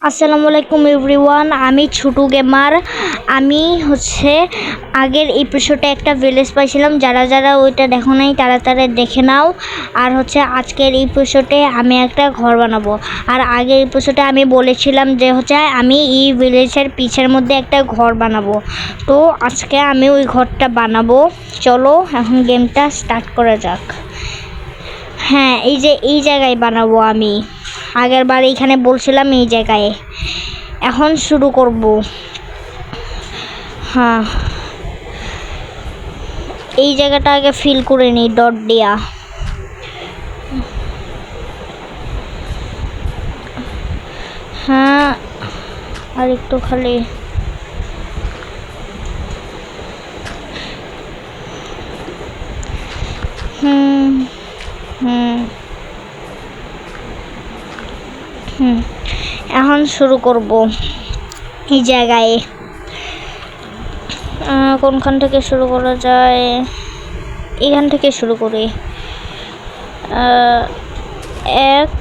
আসসালামু আলাইকুম এভরিওয়ান, আমি ছোটু গেমার। আমি আগের এপিসোডে একটা ভিলেজ পাইছিলাম। যারা যারা ওইটা দেখো নাই তারা তারা দেখে নাও। আর আজকের এপিসোডে আমি একটা ঘর বানাবো। আর আগের এপিসোডে আমি বলেছিলাম যে আমি এই ভিলেজের পিছের মধ্যে একটা ঘর বানাবো। তো আজকে আমি ওই ঘরটা বানাবো। চলো এখন গেমটা স্টার্ট করা যাক। হ্যাঁ, এই জায়গায় বানাবো আমি। আগের বার এইখানে বলছিলাম এই জায়গায়। এখন শুরু করব। হ্যাঁ, এই জায়গাটা আগে ফিল করে নিই ডট দিয়া। হ্যাঁ, আর একটু খালি। হুম হুম হুম এখন শুরু করব এই জায়গায়। কোনখান থেকে শুরু করা যায়? এখান থেকে শুরু করি। 1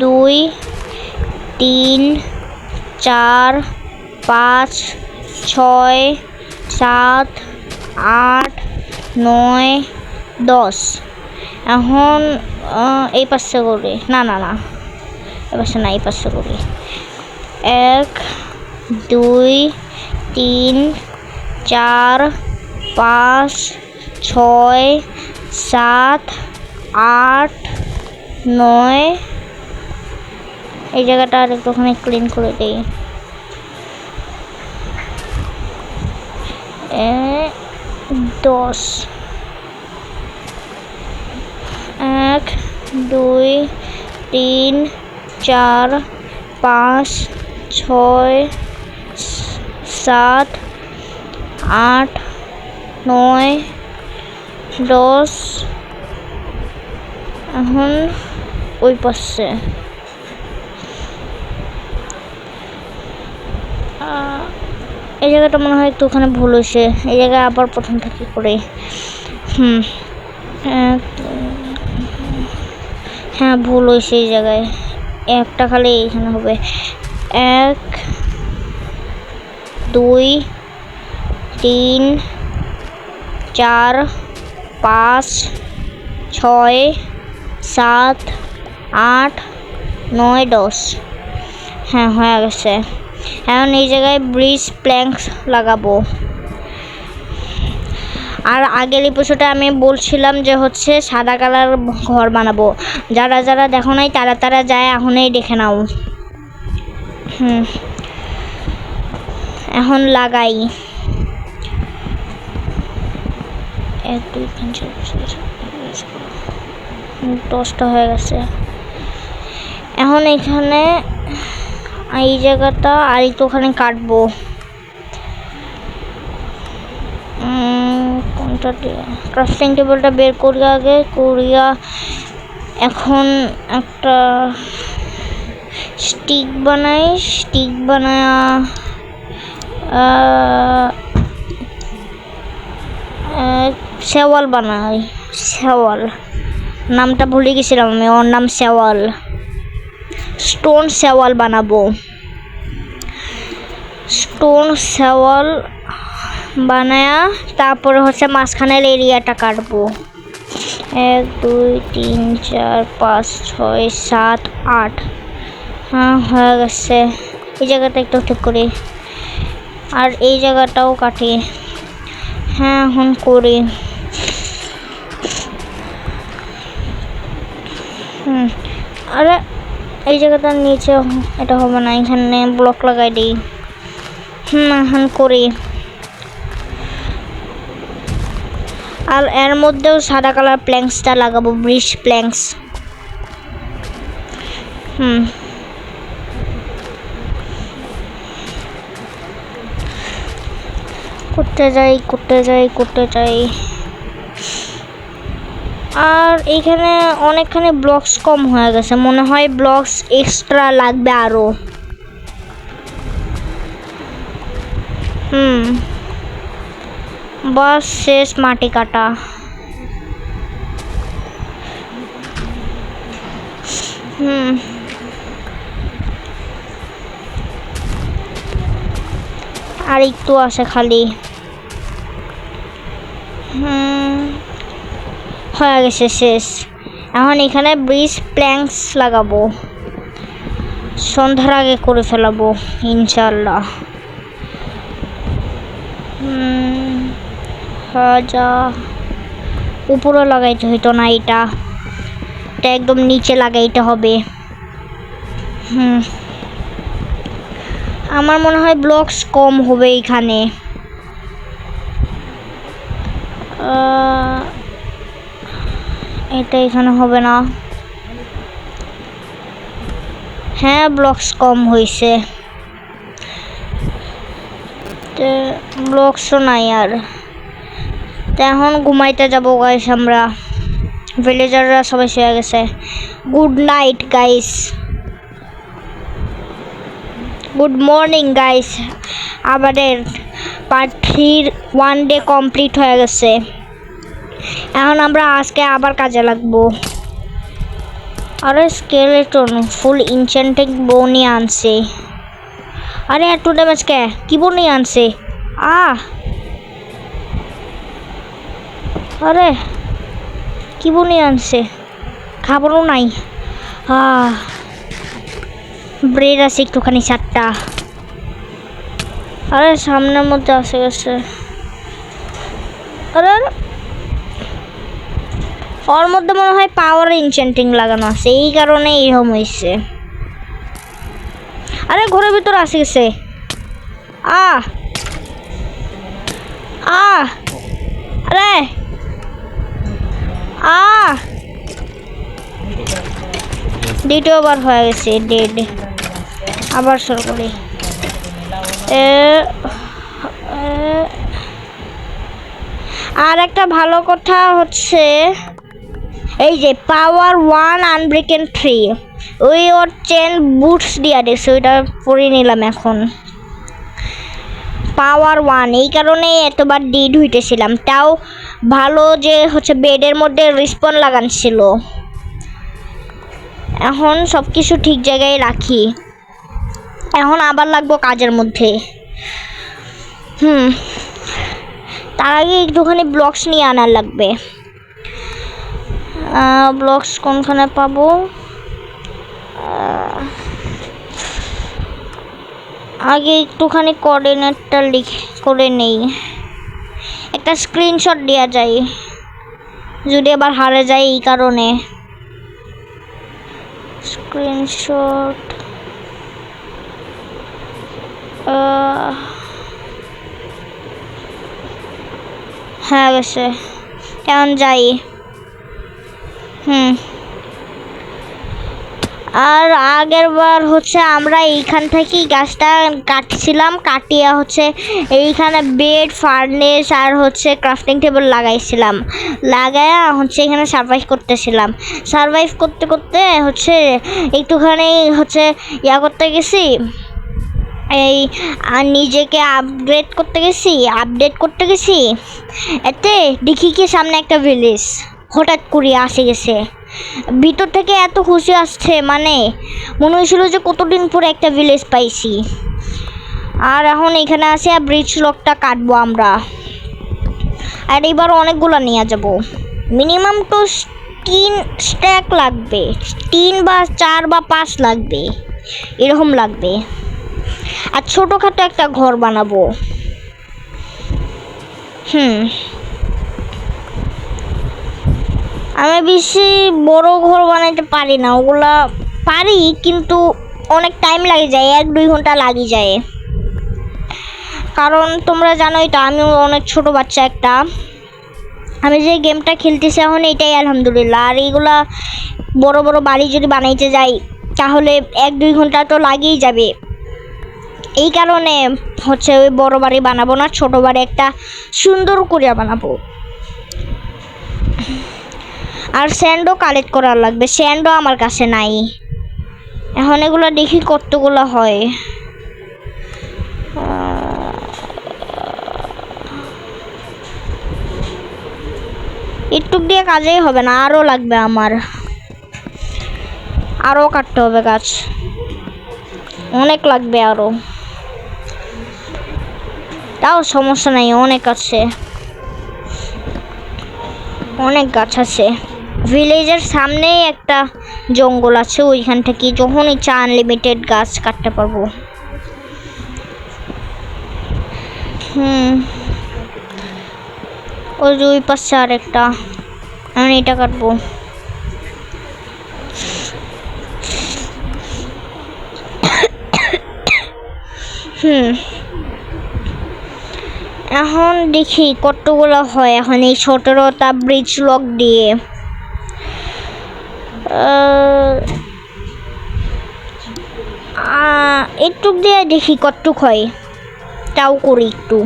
2 3 4 5 6 7 8 9 10। এখন এই পাশে করি। না না না, এই পাশে না, এই পাশে করি। 1 2 3 4 5 6 7 8 9। এই জায়গাটা আর একটুখানি ক্লিন করে দিই। 10। 1 2 3 4 5 6 7 8 9 10। এখন ওই পাশে এই জায়গাটা মনে হয় একটু ওখানে ভুল হয়েছে। এই জায়গায় আবার প্রথম থেকে করে। হ্যাঁ, ভুল হয়েছে। এই জায়গায় একটা খালি এইখানে হবে। 1 2 3 4 5 6 7 8 9 10। হ্যাঁ, হয়ে গেছে। এখন এই জায়গায় ব্রিজ প্ল্যাঙ্কস লাগাবো। আর আগের এপিসোডে আমি বলছিলাম যে সাদা কালার ঘর বানাবো। যারা যারা দেখো নাই তারা তারা যায় এখনই দেখে নাও। এখন লাগাই। 1 2 3 4 10টা হয়ে গেছে। এখন এখানে এই জায়গাটা আর একটু ওখানে কাটবো। ক্রাফটিং টেবিলটা বের করি আগে করিয়া। এখন একটা স্টিক বানায়া শেওয়াল বানাই। শেওয়াল নামটা ভুলে গেছিলাম আমি। ওর নাম শেওয়াল। স্টোন শেওয়াল বানাবো। স্টোন শেওয়াল বানায়া তারপরে মাঝখানের এরিয়াটা কাটবো। 1 2 3 4 5 6 7 8। হ্যাঁ, হয়ে গেছে। এই জায়গাটা একটু ঠিক করি। আর এই জায়গাটাও কাটি। হ্যাঁ, এখন করি। আরে এই জায়গাটার নিচে এটা হবে না, এখানে ব্লক লাগাই দিই। এখন করি। আর এর মধ্যেও সাদা কালার প্ল্যাঙ্কসটা লাগাবো, ব্রিজ প্ল্যাঙ্কস। করতে যাই। আর এইখানে অনেকখানি ব্লকস কম হয়ে গেছে, মনে হয় ব্লকস এক্সট্রা লাগবে আরো। বাস শেষ মাটি কাটা। আর একটু আছে খালি। হয়ে গেছে, শেষ। এখন এখানে ব্রিজ প্ল্যাঙ্কস লাগাবো, সন্ধ্যার আগে করে ফেলাবো ইনশাল্লাহ। যা উপরে লাগাইতে হইতো না, এটা একদম নিচে লাগাইতে হবে। আমার মনে হয় ব্লকস কম হবে এখানে। এটা এখানে হবে না। হ্যাঁ, ব্লকস কম হয়েছে, ব্লকসও নাই আর। এখন ঘুমাইতে যাবো গাইস আমরা, ভিলেজাররা সবাই শুয়ে গেছে। Good night guys, good morning guys. আমাদের পার্ট 3 1 ডে কমপ্লিট হয়ে গেছে। এখন আমরা আজকে আবার কাজে লাগবো। আরে স্কেলেটন ফুল ইনচেন্টিং বো নিয়ে আনছে। আরে এত ড্যামেজ কে, কি বো নিয়ে আনছে? আরে কি বো নিয়ে আনছে? খাবারও নাই। ব্রেড আছে একটুখানি 4টা। আরে সামনের মধ্যে আসে গেছে। আরে ওর মধ্যে মনে হয় পাওয়ার ইনচেন্টিং লাগানো আছে, এই কারণে এরকম হয়েছে। আরে ঘরের ভিতরে আসে গেছে। আরে দ্বিতীয়বার হয়ে গেছে ডেড। আবার শুরু করি। আর একটা ভালো কথা হচ্ছে, এই যে পাওয়ার 1 আনব্রেকেন 3 ওই ওর চেন বুটস দিয়া দিয়েছে, ওইটা পরে নিলাম এখন। পাওয়ার 1 এই কারণে এতবার ডিড হইতেছিলাম, তাও ভালো যে হচ্ছে বেডের মধ্যে রিস্পন লাগান ছিল। এখন সব কিছু ঠিক জায়গায় রাখি। এখন আবার লাগবো কাজের মধ্যে। তার আগে একটুখানি ব্লকস নিয়ে আনার লাগবে। ব্লকস কোনখানে পাবো? আগে একটুখানি কোঅর্ডিনেটটা করে নেই, একটা স্ক্রিনশট দেওয়া যায় যদি আবার হারে যায়, এই কারণে স্ক্রিনশট। হ্যাঁ গেছে, এখন যাই। আর আগের বার হচ্ছে আমরা এইখান থেকেই গাছটা কাটছিলাম, কাটিয়ে হচ্ছে এইখানে বেড, ফার্নেস আর হচ্ছে ক্রাফটিং টেবিল লাগাইছিলাম, লাগায়া হচ্ছে এখানে সারভাইভ করতেছিলাম। সারভাইভ করতে করতে হচ্ছে একটুখানি হচ্ছে করতে গেছি, এই নিজেকে আপডেট করতে গেছি। এতে দেখি কি সামনে একটা ভিলেজ হঠাৎ করে আসে গেছে। ভিতর থেকে এত খুশি আসছে, মানে মনে হয়েছিল যে কতদিন পরে একটা ভিলেজ পাইছি। আর এখন এখানে আসে আর ব্রিজ লকটা কাটবো আমরা। আর এবার অনেকগুলো নিয়ে যাব, মিনিমাম তো 3 স্ট্যাক লাগবে, 3 বা 4 বা 5 লাগবে, এরকম লাগবে। আর ছোটোখাটো একটা ঘর বানাবো। আমি বেশি বড় ঘর বানাইতে পারি না, ওগুলা পারি কিন্তু অনেক টাইম লাগে যায়, 1-2 ঘন্টা লাগে যায়। কারণ তোমরা জানোই তো আমি অনেক ছোট বাচ্চা একটা, আমি যে গেমটা খেলতেছি এখন এটাই আলহামদুলিল্লাহ। আর এইগুলা বড় বড় বাড়ি যদি বানাইতে যাই তাহলে 1-2 ঘন্টা তো লাগেই যাবে। এই কারণে হচ্ছে ওই বড় বাড়ি বানাবো না, ছোট বাড়ি একটা সুন্দর করে বানাবো। আর স্যান্ডও কালেক্ট করার লাগবে, স্যান্ডও আমার কাছে নাই। এখন এগুলো দেখি কতগুলো হয়। একটু দিয়ে কাজেই হবে না, আরও লাগবে আমার, আরও কাটতে হবে গাছ, অনেক লাগবে আরও। তাও সমস্যা নাই, অনেক আছে, অনেক গাছ আছে। ভিলেজের সামনেই একটা জঙ্গল আছে, ওইখান থেকে যখন ইচ্ছা আনলিমিটেড গাছ কাটতে পারবো। ওই যে ওই পাশে আর একটা, আমি এটা কাটবো। এখন দেখি কতগুলো হয় এখন এই 17টা ব্রিজ লক দিয়ে। একটুক দিয়ে দেখি কতটুক হয়, তাও করি একটু।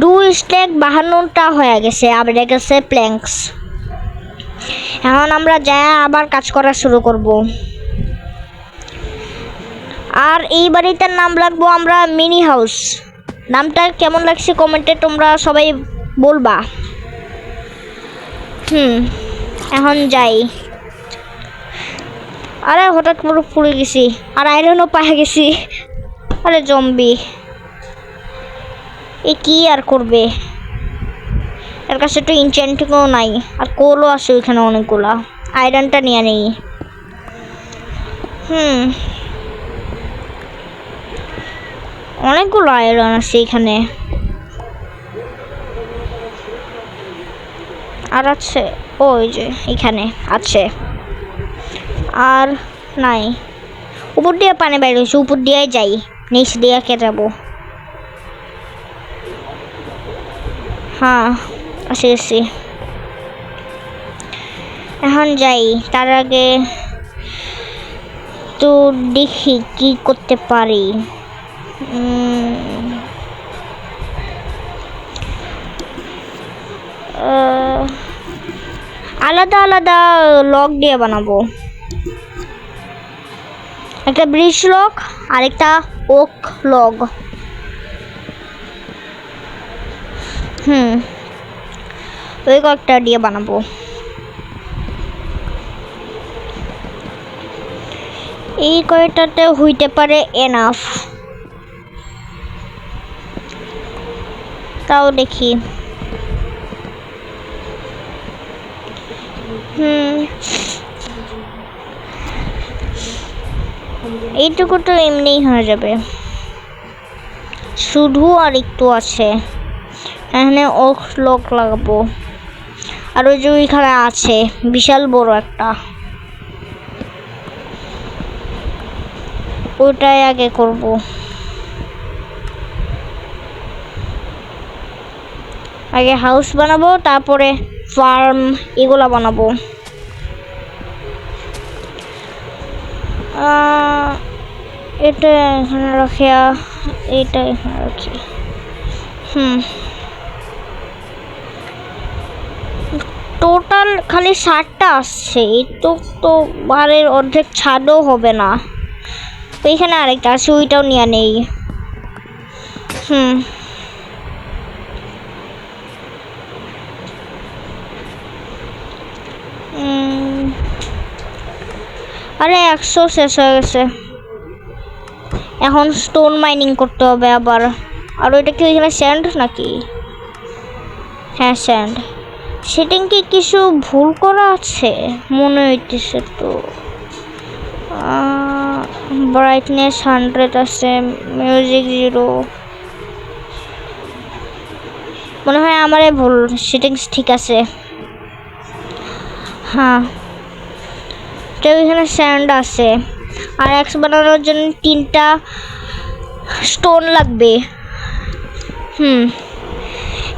2 স্ট্যাক 52টা হয়ে গেছে, আবার গেছে প্ল্যাঙ্কস। এখন আমরা যাই আবার কাজ করা শুরু করব। আর এই বাড়িটার নাম রাখবো আমরা মিনি হাউস। নামটা কেমন লাগছে কমেন্টে তোমরা সবাই বলবা। এখন যাই। আরে হঠাৎ করে পড়ে গেছি, আর আয়রনও পায়ে গেছি। আরে জম্বি এ কি আর করবে, এর কাছে একটু ইনচেন্টিংও নাই, আর কোলও আছে ওইখানে অনেকগুলা। আয়রনটা নিয়ে নেই। অনেকগুলো আয়রন আছে এখানে। আর আছে ওই যে এখানে আছে, আর নাই। উপর দিয়ে পানি বাইর হয়েছে, উপর দিয়ে যাই, নিচ দিয়ে কে যাবো। হ্যাঁ আসে গেছি। এখন যাই, তার আগে তো দেখি কি করতে পারি। আলাদা আলাদা লক দিয়ে বানাবো, একটা ব্রিজ লক আর একটা ওক লগ। ওই কয়েকটা দিয়ে বানাবো। এই কয়েকটাতে হইতে পারে এনাফ, তাও দেখি। এইটুকু তো এমনিই হয়ে যাবে, শুধু আর একটু আছে। এখানে ওক লক লাগাবো, আর ওই যে ওইখানে আছে বিশাল বড় একটা, ওটাই আগে করব। আগে হাউস বানাবো, তারপরে ফার্ম এগুলা বানাবো। এটা এখানে রাখি, এটা এখানে রাখি। টোটাল খালি 7টা আসছে, তো বারের অর্ধেক ছাদও হবে না। এইখানে আরেকটা আছে, ওইটাও নিয়ে নেই। আরে 100 শেষ হয়ে গেছে, এখন স্টোন মাইনিং করতে হবে আবার। আর ওইটা কি ওইখানে স্যান্ড নাকি? হ্যাঁ স্যান্ড। সেটিং কি কিছু ভুল করা আছে মনে হইতেছে তো। ব্রাইটনেস 100 আছে, মিউজিক 0। মনে হয় আমারই ভুল, সেটিংস ঠিক আছে। হ্যাঁ তো ওইখানে স্যান্ড আছে, আর এক্স বানানোর জন্য 3টা স্টোন লাগবে।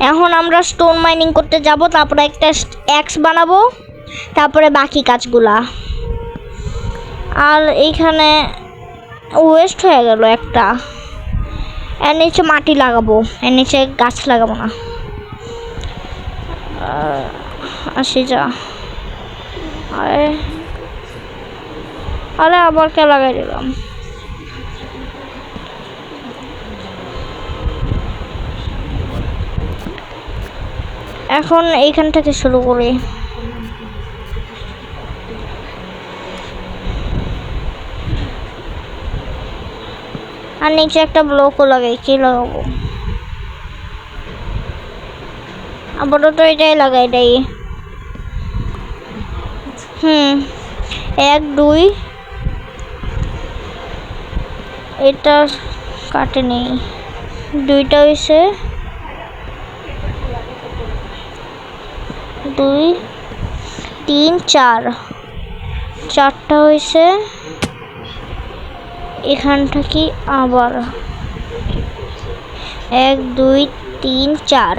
এখন আমরা স্টোন মাইনিং করতে যাব, তারপরে একটা এক্স বানাবো, তারপরে বাকি কাজগুলা। আর এইখানে ওয়েস্ট হয়ে গেল একটা, এর নিচে মাটি লাগাবো, এর নিচে গাছ লাগাবো না। আসি যা। আরে আবার কে লাগাই দিলাম। এখন এইখান থেকে শুরু করি। আর নিচে একটা ব্লকও লাগাই, কি লাগাবো? আপাতত এটাই লাগাই দেই। 1 2 এটা কাটে নেই, 2টা হয়েছে, 2 3 4, 4টা হয়েছে। এখানটা কি আবার 1 2 3 4,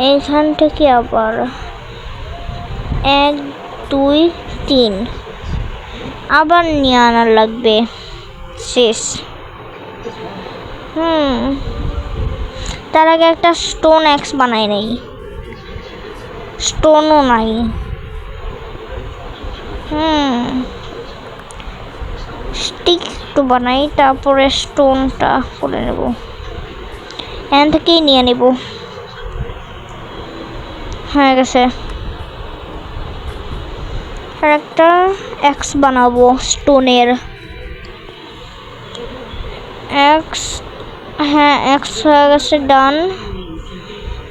এইখানটা কি আবার 1 2 3, আবার নিয়ে আনার লাগবে। শেষ। তার আগে একটা স্টোন এক্স বানাই নেই, স্টোনও নাই। স্টিক একটু বানাই, তারপরে স্টোনটা করে নেব, এখান থেকেই নিয়ে নেব। হয়ে গেছে। আর একটা এক্স বানাবো স্টোনের। এক্স, হ্যাঁ এক্স হয়ে গেছে, ডান।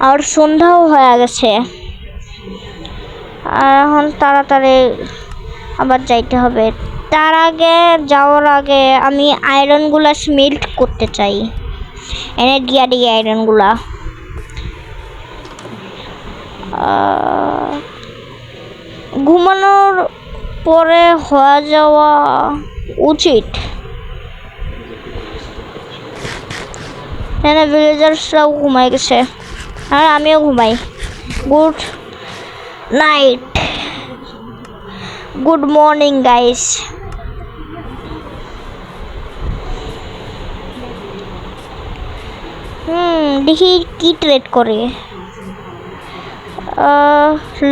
আর সন্ধ্যাও হয়ে গেছে। আর এখন তাড়াতাড়ি আবার যাইতে হবে। তার আগে, যাওয়ার আগে আমি আয়রনগুলা স্মেল্ট করতে চাই। এনে দিয়া দিয়ে আয়রনগুলা ঘুমানোর পরে হয়ে যাওয়া উচিত। এখানে ভিলেজার্সরাও ঘুমাই গেছে, আর আমিও ঘুমাই। Good night, good morning guys. দেখি কি ট্রেড করে।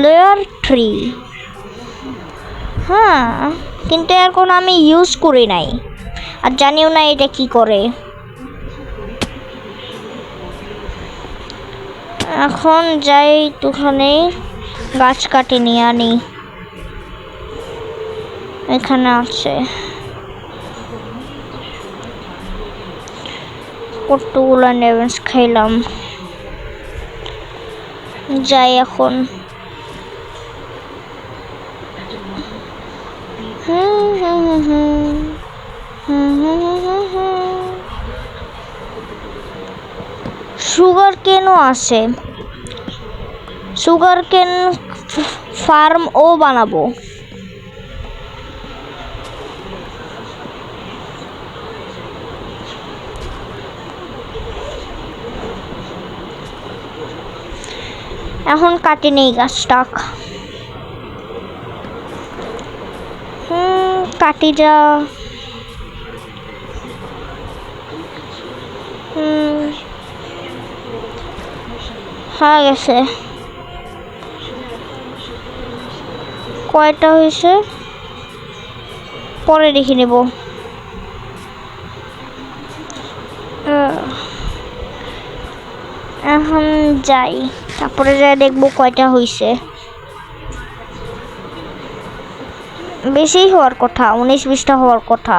লেয়ার 3, হ্যাঁ, কিন্তু এখন আমি ইউজ করি নাই আর জানিও না এটা কি করে। এখন যাই একটুখানি গাছ কাটে নিয়ে আনি, এখানে আছে। কতগুলো নেভেন্স খাইলাম। যাই এখন। সুগার কেনও আছে, সুগার কেন ফার্ম ও বানাবো। এখন কাটি নেই গাছটা। কাটি যা। হয়ে গেছে। কয়টা হয়েছে পরে দেখে নেব। এখন যাই, তারপরে যাই দেখবো কয়টা হয়েছে। বেশি হওয়ার কথা, 19-20টা হওয়ার কথা।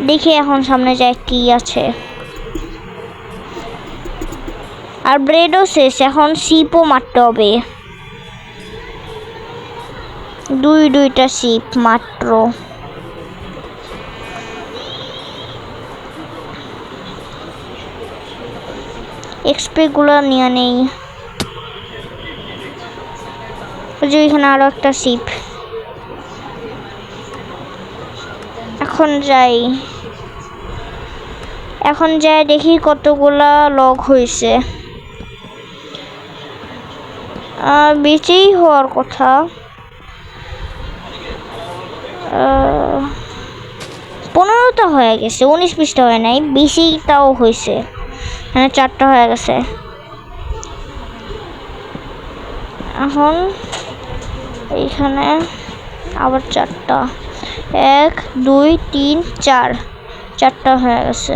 দেখি এখন সামনে যায় কি আছে। আর ব্রেডও শেষ, এখন শিপও মারতে হবে। 2টা শিপ মাত্র। এক্সপি গুলো নিয়ে নেই। এখানে আরো একটা শিপ। এখন যাই, এখন যাই দেখি কতগুলা লগ হয়েছে। বেঁচেই হওয়ার কথা। 15টা হয়ে গেছে, 19-20টা হয় নাই, বেশিটাও হয়েছে। হ্যাঁ 4টা হয়ে গেছে। এখন এইখানে আবার 4টা, 1 2 3 4, 4টা হয়ে গেছে।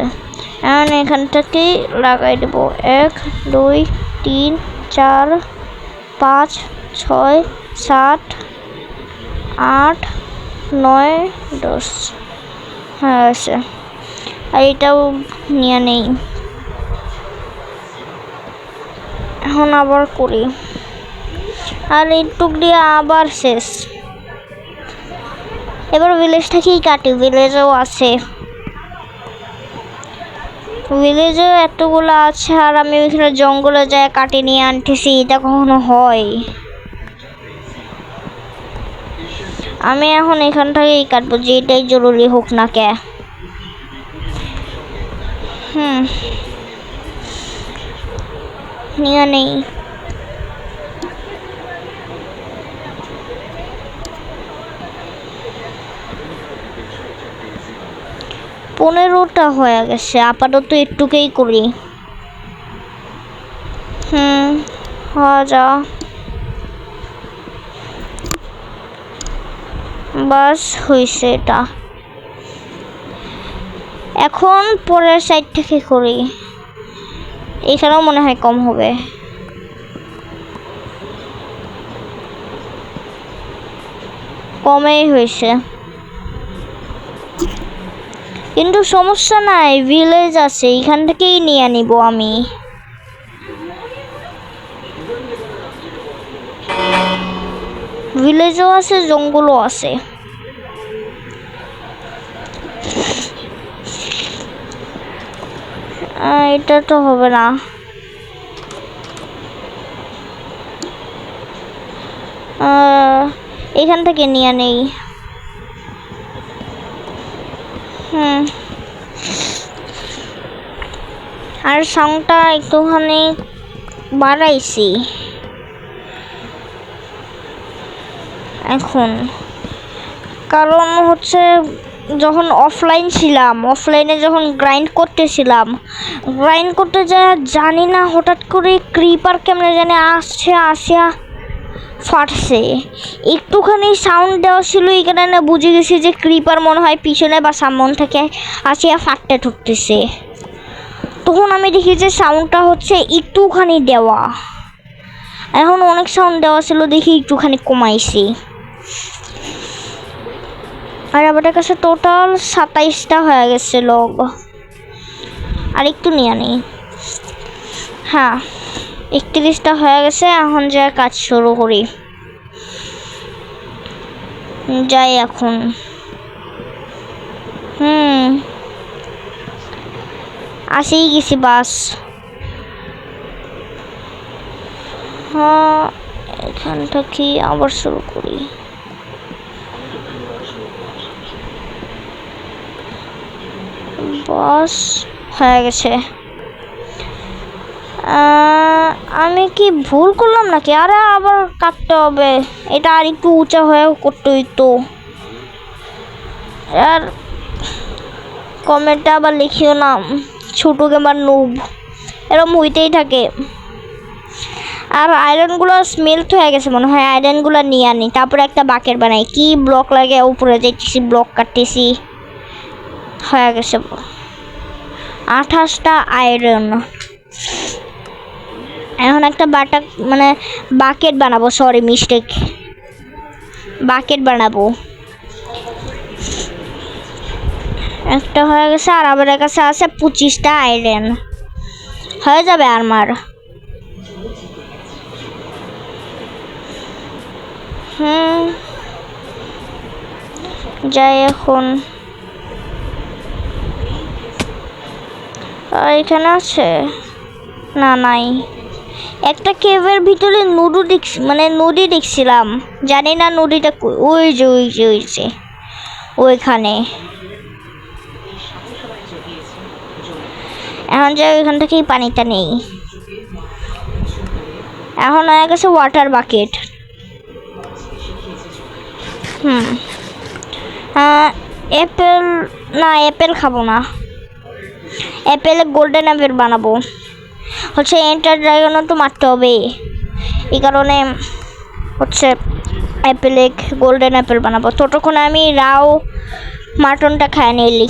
এখন এখান থেকেই লাগাই দেব। 1 2 3 4 5 6 7 8 9 10। হ্যাঁ আছে, আর এটাও নিয়ে নেই। এখন আবার করি, আর এইটুক দিয়ে আবার শেষ। এবার ভিলেজটাকেই কাটি, ভিলেজও আছে, ভিলেজে এতগুলো আছে, আর আমি ওইখানে জঙ্গলে যায় কাটি নিয়ে আনতেছি, এটা কখনো হয়? আমি এখন এখান থেকেই কাটবো, যেটাই জরুরি হোক না কে। নিয়ে নেই। পনেরোটা হয়ে গেছে, আপাতত একটুকেই করি। যা বাস হয়েছে এটা। এখন পরের সাইড থেকে করি, এখানেও মনে হয় কম হবে। কমেই হয়েছে, কিন্তু সমস্যা নাই, ভিলেজ আছে, এখান থেকেই নিয়ে নিব আমি। ভিলেজও আছে, জঙ্গলও আছে। এটা তো হবে না। এখান থেকে নিয়ে নেই। আর সাউন্ডটা একটুখানি বাড়াইছি এখন, কারণ হচ্ছে যখন অফলাইন ছিলাম, অফলাইনে যখন গ্রাইন্ড করতে যা জানি না হঠাৎ করে ক্রিপার কেমনে জানি আসিয়া ফাটছে। একটুখানি সাউন্ড দেওয়া ছিল, এই কারণে বুঝে গেছি যে ক্রিপার মনে হয় পিছনে বা সামন থেকে আসিয়া ফাটতে ঠুকতেছে। তখন আমি দেখি যে সাউন্ডটা হচ্ছে একটুখানি দেওয়া, এখন অনেক সাউন্ড দেওয়া ছিল, দেখি একটুখানি কমাইছি। আর আমাদের কাছে টোটাল 27টা হয়ে গেছে লগ, আর একটু নিয়ে নেই। হ্যাঁ 31টা হয়ে গেছে, এখন যা কাজ শুরু করি, যাই এখন। আসেই গেছি বাস। হ্যাঁ এখান থেকে আবার শুরু করি। বাস হয়ে গেছে। আমি কি ভুল করলাম নাকি? আরে আবার কাটতে হবে, এটা আর একটু উঁচা হয়ে করতে হইতো। আর কমেন্টটা আবার লিখিও না, ছোট গেমার নুব, এরকম হইতেই থাকে। আর আয়রনগুলো স্মেল্ট হয়ে গেছে মনে হয়, আয়রনগুলো নিয়ে আনি, তারপরে একটা বাকেট বানাই। কি ব্লক লাগে, উপরে যাইতেছি, ব্লক কাটতেছি, হয়ে গেছে 28টা আয়রন। এখন একটা বাকেট বানাবো, সরি মিস্টেক, বাকেট বানাবো। একটা হয়ে গেছে, আর আমার কাছে আছে 25টা আয়রন, হয়ে যাবে আমার। যাই এখন। এখানে আছে না? নাই। একটা কেভের ভিতরে নদী দেখছিলাম, জানি না নদীটা ওই যে ওইখানে। এখন যাই, ওইখান থেকেই পানিটা নেই। এখন হয়ে গেছে ওয়াটার বাকেট। অ্যাপেল না, অ্যাপেল খাবো না, অ্যাপেলে গোল্ডেন অ্যাপেল বানাবো। হচ্ছে এন্টার ড্রাগনও তো মারতে হবে, এই কারণে হচ্ছে অ্যাপেলে গোল্ডেন অ্যাপেল বানাবো। ততক্ষণে আমি রাও মাটনটা খায় নিলি।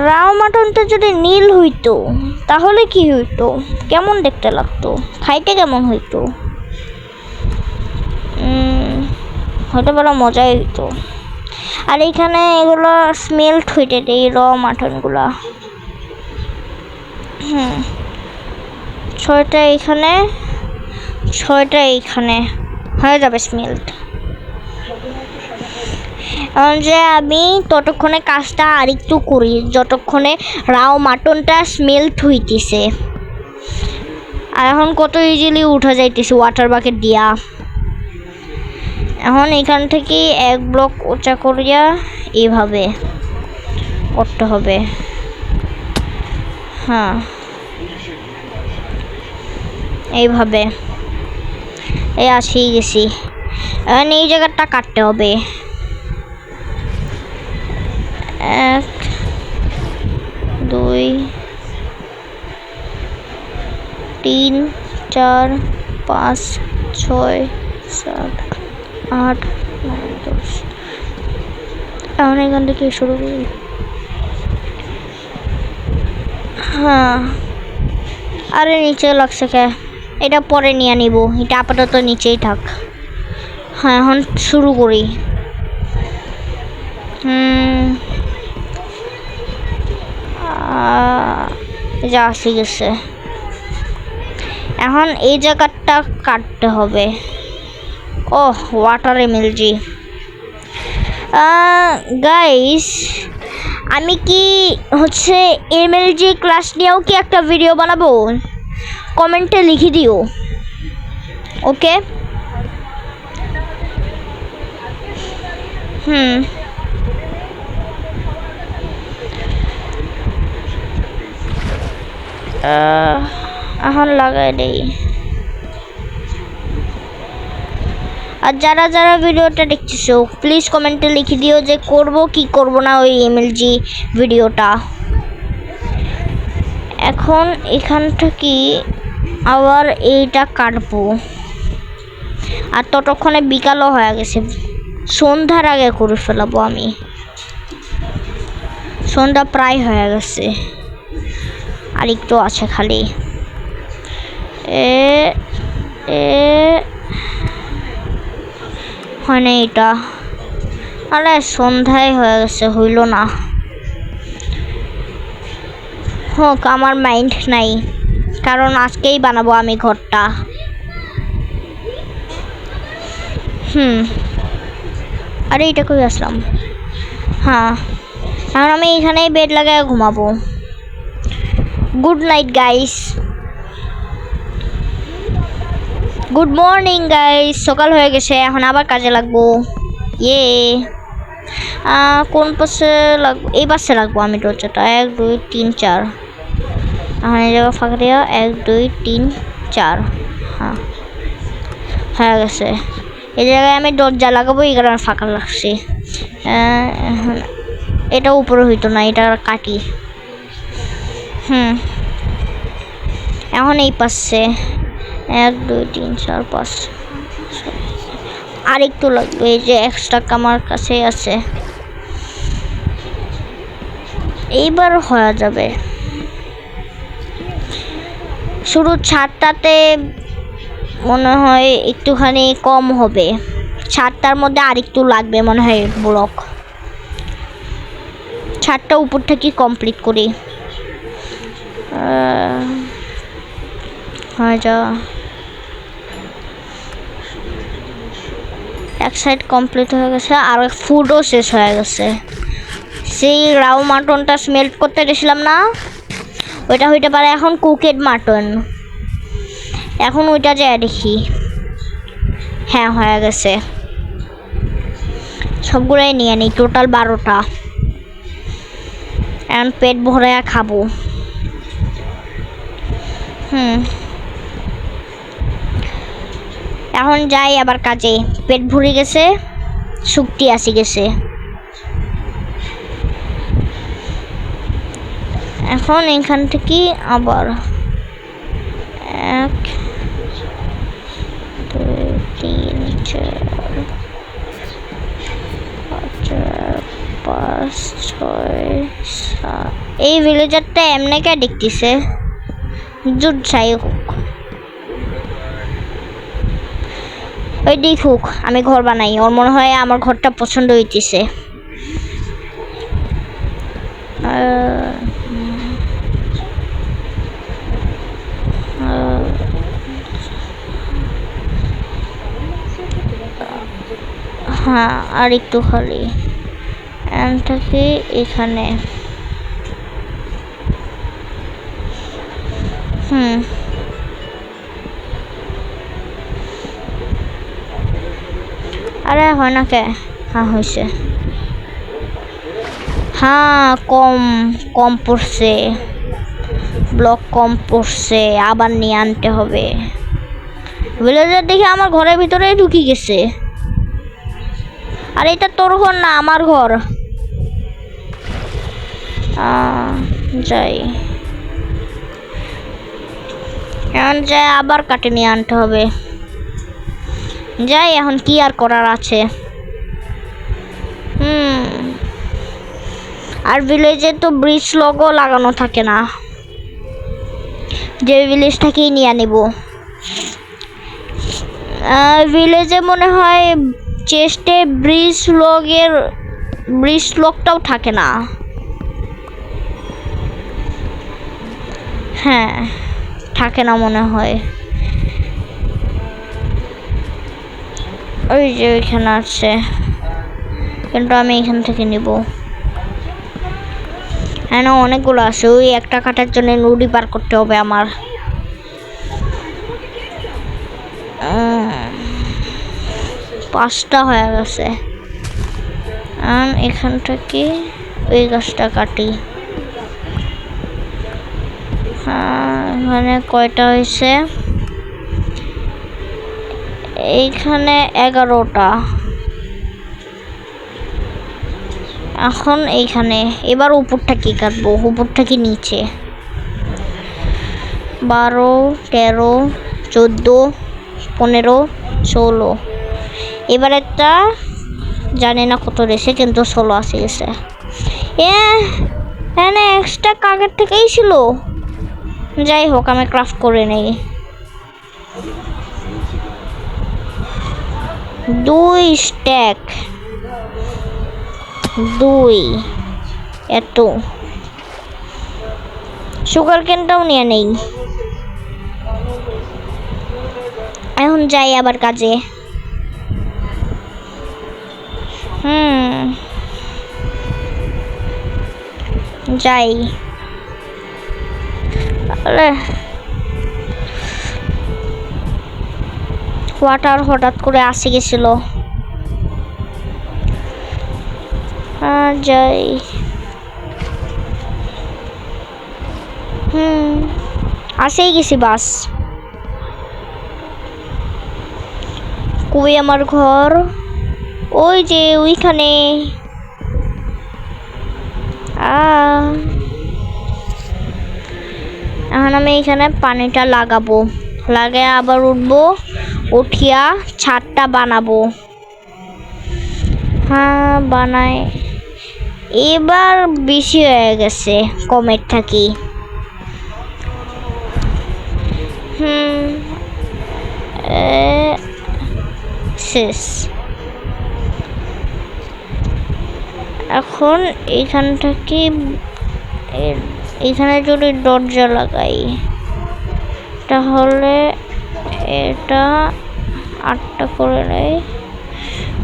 রাও মাটনটা যদি নীল হইতো তাহলে কি হইতো, কেমন দেখতে লাগতো, খাইতে কেমন হইতো? হয়তো বড় মজাই হইতো। আর এখানে এগুলো স্মেল্ট হইতে এই র মাটনগুলা। 6টা এখানে, 6টা এইখানে হয়ে যাবে স্মেল্ট। এখন যে আমি ততক্ষণে কাজটা আরেকটু করি, যতক্ষণে রাও মাটনটা স্মেল্ট হইতেছে। আর এখন কত ইজিলি উঠা যাইতেছে ওয়াটার বাকেট দিয়া। এখন এখান থেকে এক ব্লক উঁচা করিয়া এইভাবে করতে হবে। হ্যাঁ, এইভাবে এই আসেই গেছি। এখন এই জায়গাটা কাটতে হবে। 1 2 3 4 5 6 7 8 9 10। এখন এখান থেকে শুরু করি। হ্যাঁ, আরে নিচে লাগছে কে? এটা পরে নিয়ে নিব, এটা আপাতত নিচেই থাক। হ্যাঁ, এখন শুরু করি। যা আসি গেছে। এখন এই জায়গাটা কাটতে হবে। ওহ, ওয়াটার এমএলজি। গাইস, আমি কি হচ্ছে এমএলজি ক্লাস নিয়েও কি একটা ভিডিও বানাবো? কমেন্টে লিখে দিও, ওকে? এখন লাগাই দেই। আর যারা যারা ভিডিওটা দেখতেছো প্লিজ কমেন্টে লিখে দিও যে করব কি করব না ওই এমএলজি ভিডিওটা। এখন এখান থেকে আবার এইটা কাটবো। আর ততক্ষণে বিকালও হয়ে গেছে, সন্ধ্যার আগে করে ফেলাবো আমি। সন্ধ্যা প্রায় হয়ে গেছে, আর একটু আছে খালি। হয় না এটা? আরে সন্ধ্যায় হয়ে গেছে, হইল না। হোক, আমার মাইন্ড নাই, কারণ আজকেই বানাবো আমি ঘরটা। আরে এটা কই আসলাম? হ্যাঁ, এখন আমি এখানেই বেড লাগায় ঘুমাবো। Good night guys. Good morning guys. সকাল হয়ে গেছে, এখন আবার কাজে লাগবো। কোন পাশে লাগবো? এই পাশে লাগবো আমি দরজাটা। 1 2 3 4। এখন এই জায়গা ফাঁকা দেওয়া। 1 2 3 4। হ্যাঁ, হয়ে গেছে। এই জায়গায় আমি দরজা লাগাবো, এই কারণে ফাঁকা লাগছে। এটা উপরে হইতো না, এটা কাটি। এখন এই পাশে 1 2 3 4 5। আর একটু লাগবে, এই যে এক্সট্রা আমার কাছে আছে। এইবার হয়ে যাবে। শুধু ছাদটাতে মনে হয় একটুখানি কম হবে, ছাদটার মধ্যে আর একটু লাগবে মনে হয় ব্লক। ছাদটা উপর থেকে কমপ্লিট করি। হয়ে যা, এক সাইড কমপ্লিট হয়ে গেছে, আর ফুডও শেষ হয়ে গেছে। সেই রাও মাটনটা স্মেল্ট করতে গেছিলাম না, ওইটা হইতে পারে এখন কুকেড মাটন। এখন ওইটা যায় দেখি। হ্যাঁ, হয়ে গেছে। সবগুলোই নিয়ে নিই, টোটাল 12টা। এখন পেট ভরে খাবো। এখন যাই আবার কাজে। পেট ভরে গেছে, শক্তি আসি গেছে। এখন এখান থেকে আবার 1 2 3 4 5 6 7। এই ভিলেজারটা এমনি কে দেখতেছে, জুট যাই হোক। ওই দেখুক আমি ঘর বানাই, ওর মনে হয় আমার ঘরটা পছন্দ হইতেছে। হ্যাঁ আর একটু খালি এখানটাকে এখানে। আরে হয় না কে? হ্যাঁ হয়েছে। হ্যাঁ কম কম পড়ছে, ব্লক কম পড়ছে, আবার নিয়ে আনতে হবে। ভিলেজার দেখে আমার ঘরের ভিতরে ঢুকে গেছে। আর এটা তোর ঘর না, আমার ঘর। যাই, এখন যাই আবার কাটে নিয়ে আনতে হবে। যাই, এখন কি আর করার আছে। আর ভিলেজে তো ব্রিজ লগও লাগানো থাকে না, যে ভিলেজ থেকেই নিয়ে নেব। ভিলেজে মনে হয় চেস্টে ব্রিজ লগটাও থাকে না। হ্যাঁ থাকে না মনে হয়। ওই যে ওইখানে আছে, কিন্তু আমি এখান থেকে নিব। হ্যাঁ না, অনেকগুলো আছে। ওই একটা কাটার জন্য নদী পার করতে হবে আমার। পাঁচটা হয়ে গেছে। এখান থেকে ওই গাছটা কাটি। এখানে কয়টা হয়েছে? এইখানে 11টা। এখন এইখানে এবার উপরটা কি কাটবো? উপরটা কি নিচে? 12, 13, 14, 15, 16। এবার একটা জানি না কত রয়েছে, কিন্তু 16 আসে গেছে। এখানে এক্সট্রা কাগের থেকেই ছিল। যাই হোক, আমি ক্রাফট করে নেই। 2 স্ট্যাক, 2 এত সুগার কেনটাও নিয়ে নেই। এখন যাই আবার কাজে। যাই। ওয়াটার হঠাৎ করে আসে গেছিল। যাই। আসেই গেছি বাস। কই আমার ঘর? ওই যে ওইখানে। এখন আমি এখানে পানিটা লাগাবো, লাগিয়ে আবার উঠবো, উঠিয়া ছাদটা বানাবো। হ্যাঁ বানাই। এবার বেশি হয়ে গেছে কমের থাকি। শেষ। এখন এইখান থেকে এখানে যদি দরজা লাগাই তাহলে এটা 8টা করে নেই।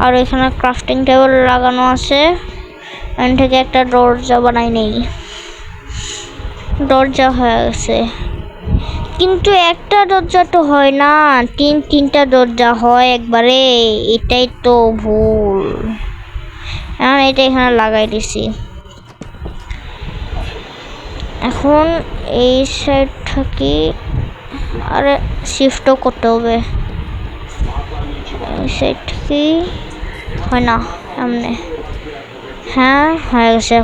আর এখানে ক্রাফটিং টেবিল লাগানো আছে, এখান থেকে একটা দরজা বানাই নেই। দরজা হয়ে গেছে, কিন্তু একটা দরজা তো হয় না, 3টা দরজা হয় একবারে। এটাই তো ভুল। এখন এটা এখানে লাগাই দিছি। এখন এই সাইড থেকে আরে শিফটও করতে হবে। এই সাইড থেকে হয় না সামনে। হ্যাঁ হয়ে গেছে।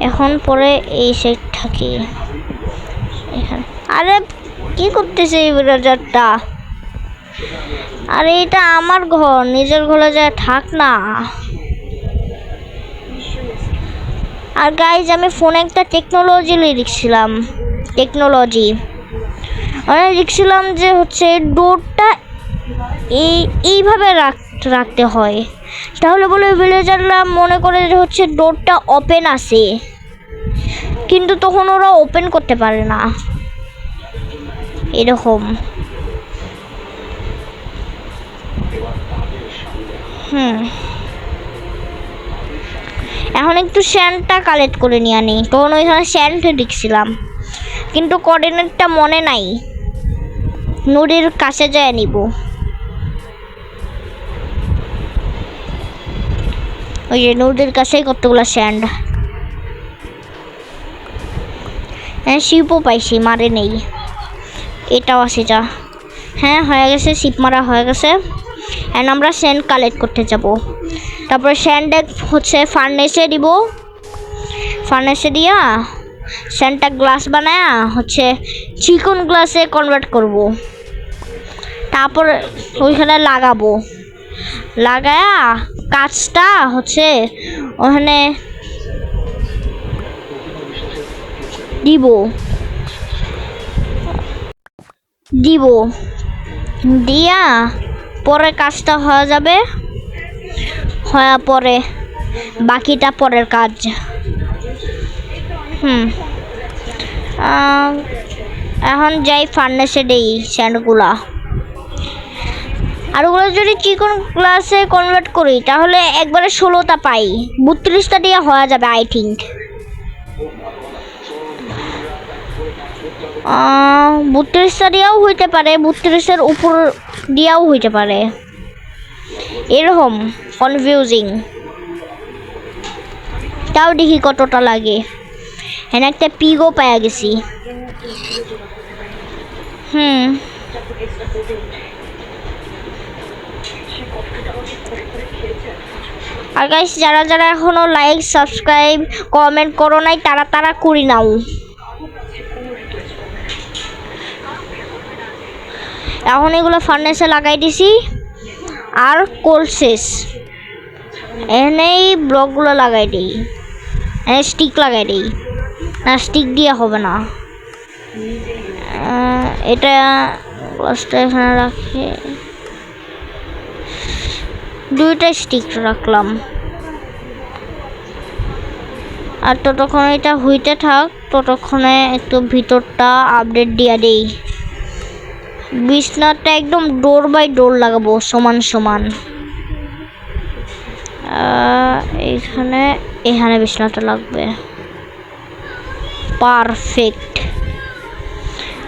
এখন পরে এই সাইড থাকি এখানে। আরে কি করতেছে এই বিরাজারটা? আরে এটা আমার ঘর, নিজের ঘরে যায় থাক না। আর গাইজ, আমি ফোনে একটা টেকনোলজি লিখছিলাম, টেকনোলজি। আমি দেখছিলাম যে হচ্ছে ডোরটা এইভাবে রাখতে হয়, তাহলে বলে ভিলেজাররা মনে করে যে হচ্ছে ডোরটা ওপেন আছে, কিন্তু তখন ওরা ওপেন করতে পারে না এরকম। এখন একটু স্যান্ডটা কালেক্ট করে নিয়ে আনি। তখন ওইখানে স্যান্ড দেখছিলাম, কিন্তু কোঅর্ডিনেটটা মনে নাই, নদীর কাছে যায় নিব। ওই যে নদীর কাছেই কতগুলো স্যান্ড। হ্যাঁ শিপও পাইছি, মারে নেই। এটাও আছে যা। হ্যাঁ হয়ে গেছে, শিপ মারা হয়ে গেছে। এখন আমরা স্যান্ড কালেক্ট করতে যাব। তারপরে স্যান্ডে হচ্ছে ফার্নেসে দিব, ফার্নেসে দিয়া স্যান্ডটা গ্লাস বানায় হচ্ছে চিকন গ্লাসে কনভার্ট করব। তারপর ওইখানে লাগাবো, লাগায়া কাঁচটা হচ্ছে ওখানে দিব দিয়া পরে কাজটা হয়ে যাবে, হওয়ার পরে বাকিটা পরের কাজ। এখন যাই ফার্নেসে দেই স্যান্ডগুলা। আর ওগুলো যদি চিকন গ্লাসে কনভার্ট করি তাহলে একবারে 16টা পাই, 32টা দিয়ে হয়ে যাবে আই থিঙ্ক। 32টা দিয়েও হইতে পারে, 32-এর উপর দিয়েও হইতে পারে, এরকম কনফিউজিং। তাও দেখি কতটা লাগে। হ্যাঁ একটা পিগও পাওয়া গেছি। আর গাইস যারা যারা এখনো লাইক সাবস্ক্রাইব কমেন্ট করো নাই তারা করি নাও। এখন এগুলো ফার্নেসে লাগাই দিছি আর কোল শেষ। এখানেই ব্লকগুলো লাগাই দিই, স্টিক লাগাই দিই। না স্টিক দিয়ে হবে না, এটা গ্লাসটা এখানে রাখে, 2টা স্টিক রাখলাম। আর ততক্ষণ এটা হইতে থাক, ততক্ষণে একটু ভিতরটা আপডেট দিয়ে দেই। বিছনাটা একদম ডোর বাই ডোর লাগাবো সমান সমান। এখানে বিছনাটা লাগবে, পারফেক্ট।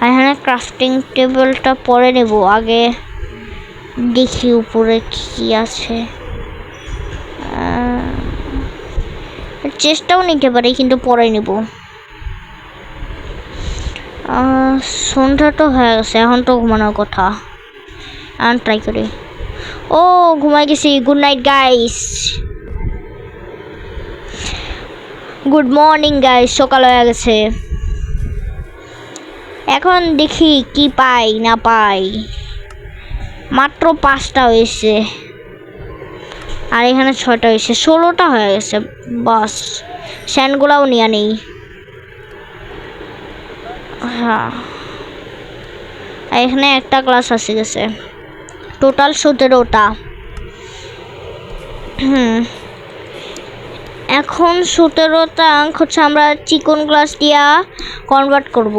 এখানে ক্রাফটিং টেবিলটা পরে নেব, আগে দেখি উপরে কি আছে। চেষ্টাও নিতে পারি কিন্তু পরে নেব। সন্ধ্যা তো হয়ে গেছে, এখন তো ঘুমানোর কথা। এখন ট্রাই করি। ও ঘুমাই গেছি। Good night guys, good morning guys, সকাল হয়ে গেছে। এখন দেখি কি পাই না পাই। মাত্র 5টা হয়েছে আর এখানে 6টা হয়েছে, 16টা হয়ে গেছে। বাস স্যান্ডগুলাও নিয়ে নেই। হ্যাঁ এখানে একটা গ্লাস আসে গেছে, টোটাল 17টা। এখন 17টা হচ্ছে আমরা চিকন গ্লাস দিয়া কনভার্ট করব।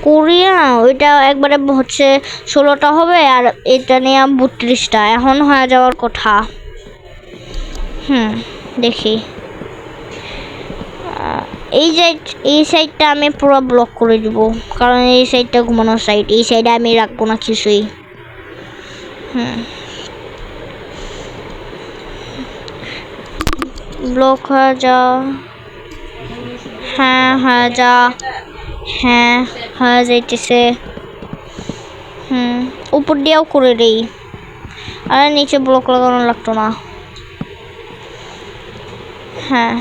কোরিয়া ওইটা একবারে হচ্ছে 16টা হবে আর এটা নিয়ে 32টা। এখন হয়ে যাওয়ার কথা। দেখি এই সাইডটা আমি পুরো ব্লক করে দিব, কারণ এই সাইডটা ঘুমানোর সাইড, এই সাইডে আমি রাখবো না কিছুই। ব্লক হয়ে যা। হ্যাঁ হয়ে যা। হ্যাঁ হয়ে যাইতেছে। উপর দিয়েও করে দেই, আর নিচে ব্লক লাগানো লাগতো না। হ্যাঁ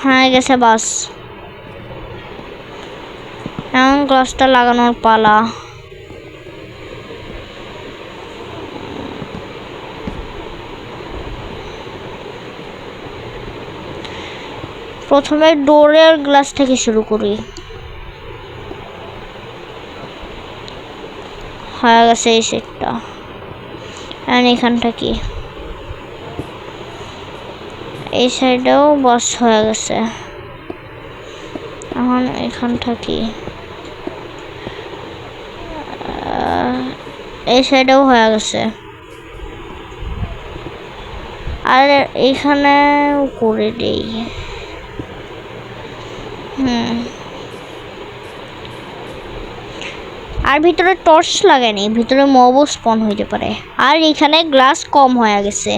হ্যাঁ গেছে বাস। এখন গ্লাসটা লাগানোর পালা। প্রথমে ডোরের গ্লাস থেকে শুরু করি। হয়ে গেছে এই সেটটা। এখানটা কি, এই সাইডেও বস হয়ে গেছে। এখন এখানটা কি, এই সাইডেও হয়ে গেছে। আর এইখানে করে দেই। আর ভিতরে টর্চ লাগায়নি, ভিতরে মবও স্পন হইতে পারে। আর এখানে গ্লাস কম হয়ে গেছে।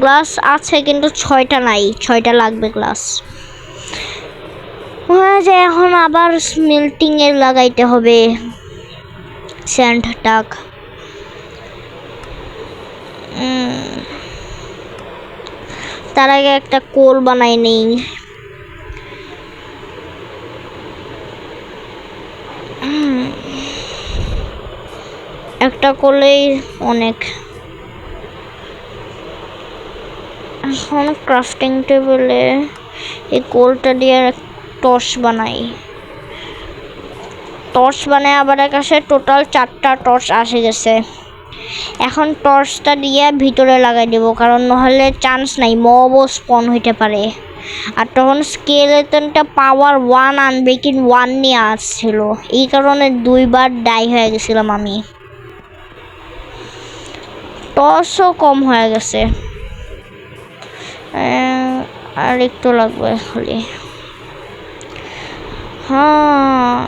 গ্লাস আছে কিন্তু 6টা নাই, 6টা লাগবে গ্লাস। যে এখন আবার স্মেল্টিং এর লাগাইতে হবে স্যান্ড টাক। তার আগে একটা কোল বানাই নেই। একটা কোলেই অনেক। এখন ক্রাফটিং টেবিলে এই কোলটা দিয়ে টর্চ বানাই। টর্চ বানায় আবার কাছে টোটাল 4টা টর্চ আসে গেছে। এখন টর্চটা দিয়ে ভিতরে লাগাই দেব, কারণ নহলে চান্স নাই, মবও স্পন হইতে পারে। আর তখন স্কেলেটনটা পাওয়ার 1 আনব্রেকিং 1 নিয়ে আসছিল, এই কারণে 2বার ডাই হয়ে গেছিলাম আমি। টর্চও কম হয়ে গেছে, আর একটু লাগবে খালি। হ্যাঁ,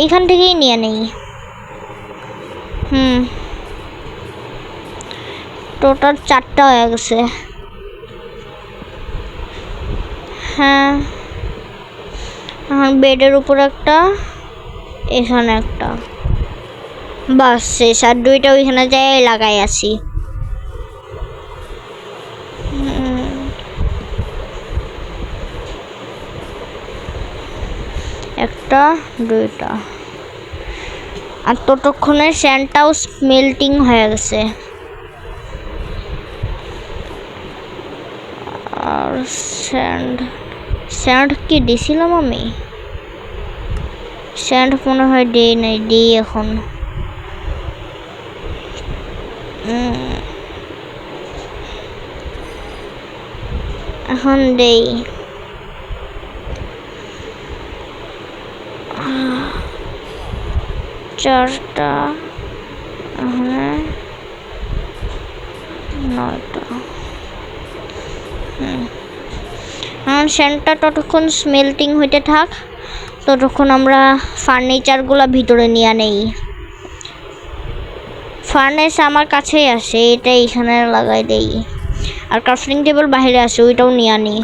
এইখান থেকেই নিয়ে নেই। টোটাল 4টা হয়ে গেছে। হ্যাঁ, এখন বেডের উপর একটা, এখানে একটা, বাস শেষ। আর 2টা ওইখানে যাই লাগাই আছি। একটা, 2টা। আর ততক্ষণে স্যান্ডটাও স্মেল্টিং হয়ে গেছে। আর স্যান্ড কি দিছিলাম আমি? স্যান্ড মনে হয় দিই নাই, দিই এখন। এখন দেই। চারটা, 9টা। এখন স্যান্ডটা ততক্ষণ স্মেল্টিং হইতে থাক, ততক্ষণ আমরা ফার্নিচারগুলো ভিতরে নিয়ে নেই। ফার্নেস আমার কাছেই আসে, এটা এখানে লাগাই দেই। আর ক্রাফটিং টেবিল বাইরে আসে, ওইটাও নিয়ে আনি।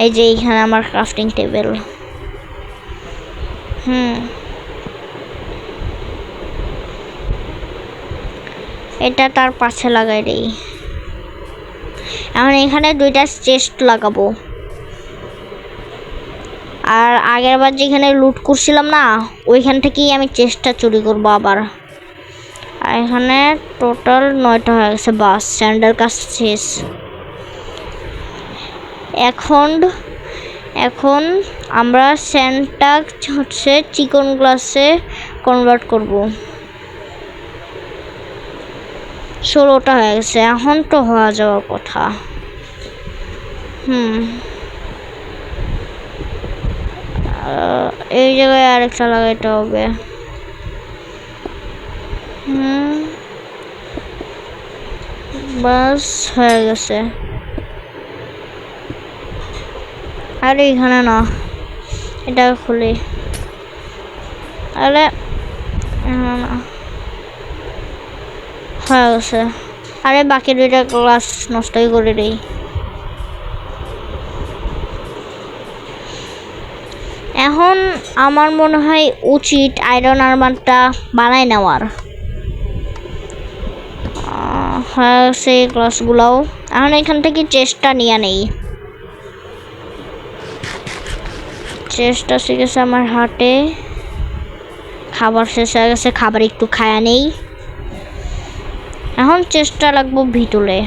এই যে এইখানে আমার ক্রাফটিং টেবিল। এটা তার পাশে লাগাই দেই। এখন এখানে 2টা চেস্ট লাগাবো। আর আগের বার যেখানে লুট করছিলাম না, ওইখান থেকেই আমি চেস্টটা চুরি করবো আবার। আর এখানে টোটাল 9টা হয়ে গেছে। বাস, স্যান্ডের কাজ শেষ। এখন আমরা স্যান্ডটা হচ্ছে চিকন গ্লাসে কনভার্ট করব। 16টা হয়ে গেছে, এখন তো হওয়া যাওয়ার কথা। এই জায়গায় আরেকটা লাগাইতে হবে। বাস হয়ে গেছে। আরে এখানে না, এটা খুলি। আরে না, হয়ে গেছে। আরে বাকি 2টা গ্লাস নষ্টই করে দিই। এখন আমার মনে হয় উচিত আয়রন আর্মারটা বানাই নেওয়ার। হয়ে গেছে গ্লাসগুলোও। এখন এখান থেকে চেস্টটা নিয়ে নেই। চেস্টটা শিখেছে আমার হাটে। খাবার শেষ হয়ে গেছে, খাবার একটু খায়া নেই। এখন চেষ্টা লাগবো ভিতরে।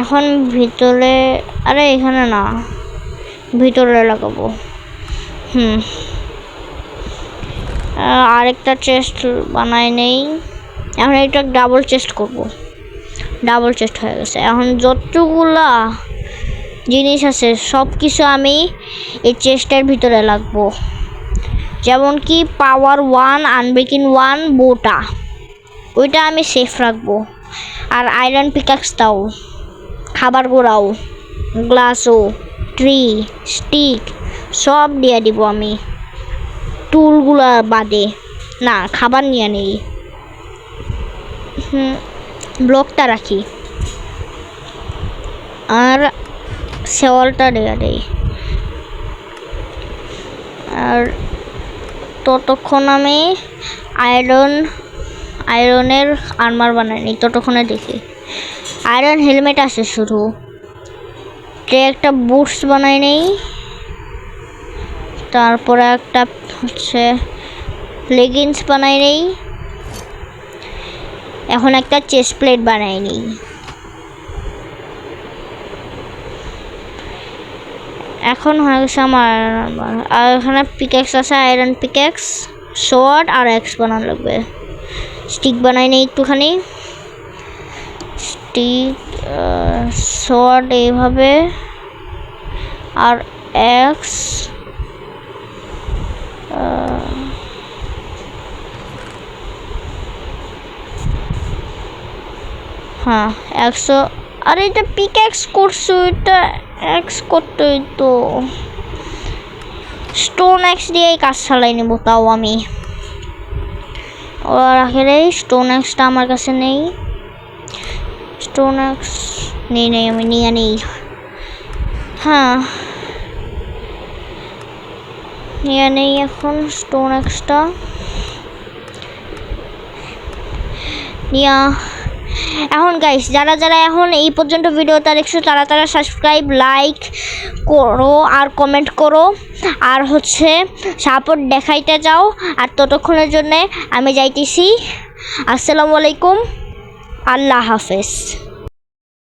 এখন ভিতরে, আরে এখানে না, ভিতরে লাগাবো। আরেকটা চেস্ট বানাই নেই। এখন এটা ডাবল চেস্ট করব। ডাবল চেস্ট হয়ে গেছে। এখন যতগুলা জিনিস আছে সব কিছু আমি এই চেস্টের ভিতরে লাগবো। যেমন কি পাওয়ার 1, আনব্রেকিং 1, বোটা, ওইটা আমি সেফ রাখবো। আর আয়রন পিকাক্সটাও, খাবার গোড়াও, গ্লাসও, ট্রি, স্টিক সব দিয়ে দিব আমি। টুলগুলা বাদে না, খাবার নিয়ে নেই। ব্লকটা রাখি আর শেওয়ালটা দিয়ে দেই। আর ততক্ষণ আমি আয়রনের আর্মার বানাই নি, ততক্ষণে দেখি। আয়রন হেলমেট আছে শুধু, একটা বুটস বানাই নেই। তারপরে একটা হচ্ছে লেগিংস বানাই নেই। এখন একটা চেস্ট প্লেট বানাই নেই। এখন হয়ে গেছে আমার। আর এখানে পিক্যাক্স আছে, আয়রন পিক্যাক্স, শর্ট আর এক্স বানানো লাগবে। স্টিক বানাই নেই একটুখানি, স্টিক, শর্ট এইভাবে, আর এক্স, হ্যাঁ 100। আর এটা পিক্যাক্স করছো, এটা এক্স করতেই তো। স্টোন এক্স দিয়েই কাজ চালাই নেবো তাও আমি। ওর আখেরে স্টোন এক্সটা আমার কাছে নেই। স্টোন এক্স নেই আমি নিয়ে নেই। হ্যাঁ নিয়ে নেই এখন স্টোন এক্সটা নিয়া। এখন গাইস যারা যারা এখন এই পর্যন্ত ভিডিওটা দেখছো তারা তারা সাবস্ক্রাইব, লাইক করো আর কমেন্ট করো, আর হচ্ছে সাপোর্ট দেখাইতে যাও। আর ততক্ষণের জন্য আমি যাইতেছি। আসসালামু আলাইকুম, আল্লাহ হাফেজ।